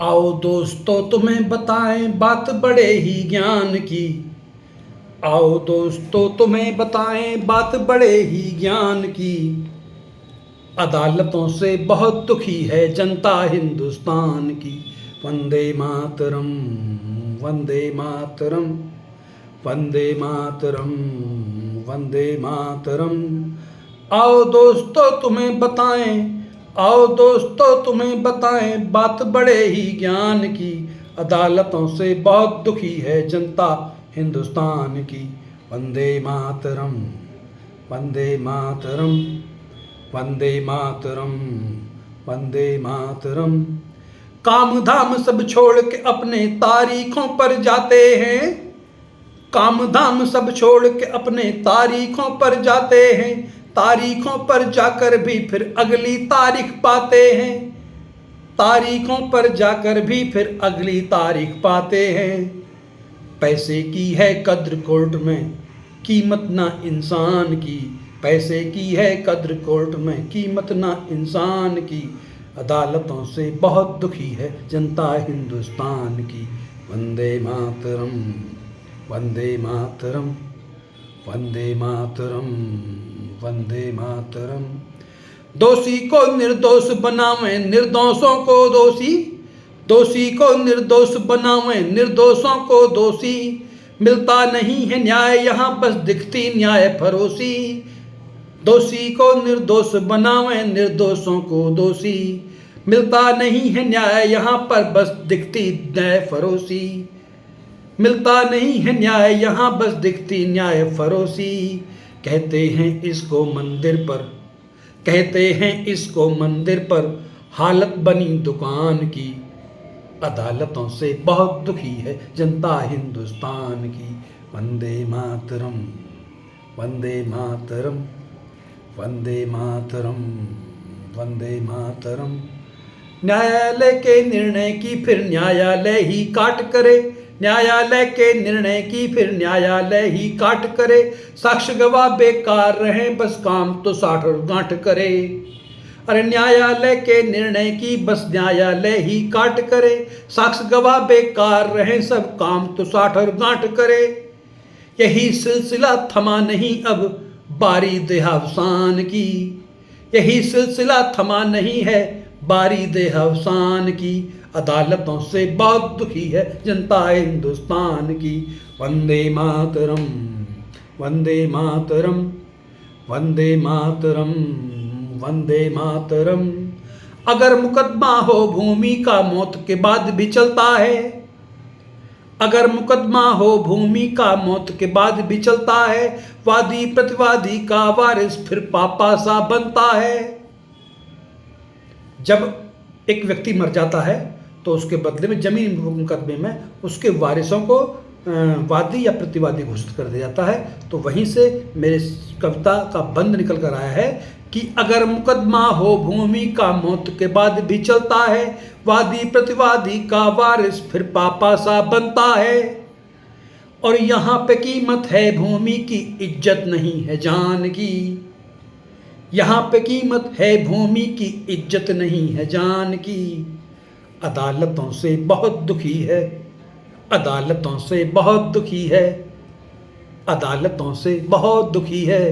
आओ दोस्तों तुम्हें बताएं बात बड़े ही ज्ञान की। आओ दोस्तों तुम्हें बताएं बात बड़े ही ज्ञान की। अदालतों से बहुत दुखी है जनता हिंदुस्तान की। वंदे मातरम, वंदे मातरम, वंदे मातरम, वंदे मातरम। आओ दोस्तों तुम्हें बताएं, आओ दोस्तों तुम्हें बताएं बात बड़े ही ज्ञान की। अदालतों से बहुत दुखी है जनता हिंदुस्तान की। वंदे मातरम, वंदे मातरम, वंदे मातरम, वंदे मातरम। काम धाम सब छोड़ के अपने तारीखों पर जाते हैं। काम धाम सब छोड़ के अपने तारीखों पर जाते हैं। तारीखों पर जाकर भी फिर अगली तारीख पाते हैं। तारीखों पर जाकर भी फिर अगली तारीख पाते हैं। पैसे की है कद्र कोर्ट में, कीमत ना इंसान की। पैसे की है कद्र कोर्ट में, कीमत ना इंसान की। अदालतों से बहुत दुखी है जनता हिंदुस्तान की। वंदे मातरम, वंदे मातरम, वंदे मातरम, वंदे मातरम। दोषी को निर्दोष बनावें, निर्दोषों को दोषी। दोषी को निर्दोष बनावें, निर्दोषों को दोषी। मिलता नहीं है न्याय यहाँ बस दिखती न्याय फरोशी। दोषी को निर्दोष बनावें, निर्दोषों को दोषी। मिलता नहीं है न्याय यहाँ पर बस दिखती न्याय फरोशी। मिलता नहीं है न्याय यहाँ बस दिखती न्याय फरोशी। कहते हैं इसको मंदिर पर, कहते हैं इसको मंदिर पर, हालत बनी दुकान की। अदालतों से बहुत दुखी है जनता हिंदुस्तान की। वंदे मातरम, वंदे मातरम, वंदे मातरम, वंदे मातरम। न्यायालय के निर्णय की फिर न्यायालय ही काट करे। न्यायालय के निर्णय की फिर न्यायालय ही काट करे। साक्ष्य गवाह बेकार रहे बस काम तो साठ और गांठ करे। अरे न्यायालय के निर्णय की बस न्यायालय ही काट करे। साक्ष्य गवाह बेकार रहे सब काम तो साठ और गांठ करे। यही सिलसिला थमा नहीं अब बारी देहावसान की। यही सिलसिला थमा नहीं है बारी देहावसान की। अदालतों से बहुत दुखी है जनता हिंदुस्तान की। वंदे मातरम, वंदे मातरम, वंदे मातरम, वंदे मातरम। अगर मुकदमा हो भूमि का मौत के बाद भी चलता है। अगर मुकदमा हो भूमि का मौत के बाद भी चलता है। वादी प्रतिवादी का वारिस फिर पापा सा बनता है। जब एक व्यक्ति मर जाता है तो उसके बदले में जमीन मुकदमे में उसके वारिसों को वादी या प्रतिवादी घोषित कर दिया जाता है। तो वहीं से मेरे कविता का बंद निकल कर आया है कि अगर मुकदमा हो भूमि का मौत के बाद भी चलता है। वादी प्रतिवादी का वारिस फिर पापा सा बनता है। और यहाँ पे कीमत है भूमि की, इज्जत नहीं है जान की। यहाँ पे कीमत है भूमि की, इज्जत नहीं है जान की। अदालतों से बहुत दुखी है, अदालतों से बहुत दुखी है, अदालतों से बहुत दुखी है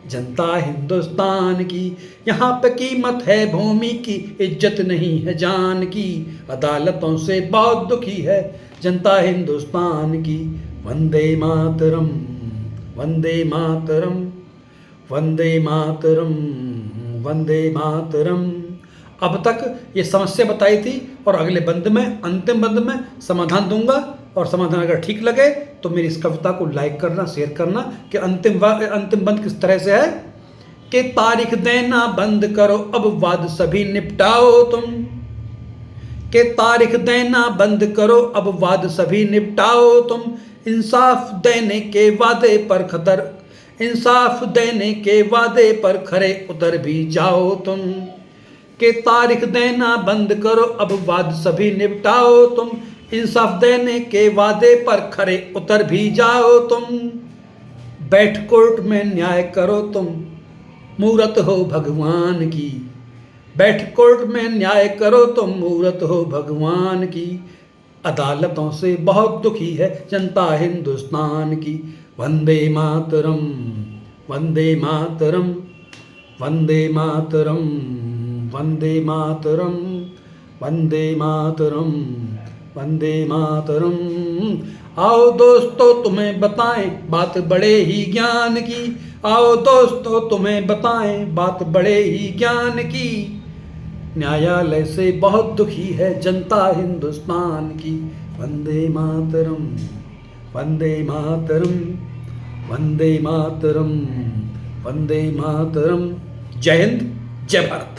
जनता हिंदुस्तान की। यहाँ पे कीमत है भूमि की, इज्जत नहीं है जान की। अदालतों से बहुत दुखी है जनता हिंदुस्तान की। वंदे मातरम, वंदे मातरम, वंदे मातरम, वंदे मातरम। अब तक ये समस्या बताई थी और अगले बंद में, अंतिम बंद में समाधान दूंगा। और समाधान अगर ठीक लगे तो मेरी इस कविता को लाइक करना, शेयर करना। कि अंतिम बंद किस तरह से है कि तारीख देना बंद करो अब वाद सभी निपटाओ तुम। कि तारीख देना बंद करो अब वाद सभी निपटाओ तुम। इंसाफ देने के वादे पर खतर, इंसाफ देने के वादे पर खरे उतर भी जाओ तुम। कि तारीख देना बंद करो अब वाद सभी निपटाओ तुम। इंसाफ देने के वादे पर खरे उतर भी जाओ तुम। बैठ कोर्ट में न्याय करो तुम, मूरत हो भगवान की। बैठ कोर्ट में न्याय करो तुम मूरत हो भगवान की। अदालतों से बहुत दुखी है जनता हिंदुस्तान की। वंदे मातरम, वंदे मातरम, वंदे मातरम, वंदे मातरम, वंदे मातरम, वंदे मातरम। आओ दोस्तों तुम्हें बताएं बात बड़े ही ज्ञान की। आओ दोस्तों तुम्हें बताएं बात बड़े ही ज्ञान की। न्यायालय से बहुत दुखी है जनता हिंदुस्तान की। वंदे मातरम, वंदे मातरम, वंदे मातरम, वंदे मातरम। जय हिंद, जय भारत।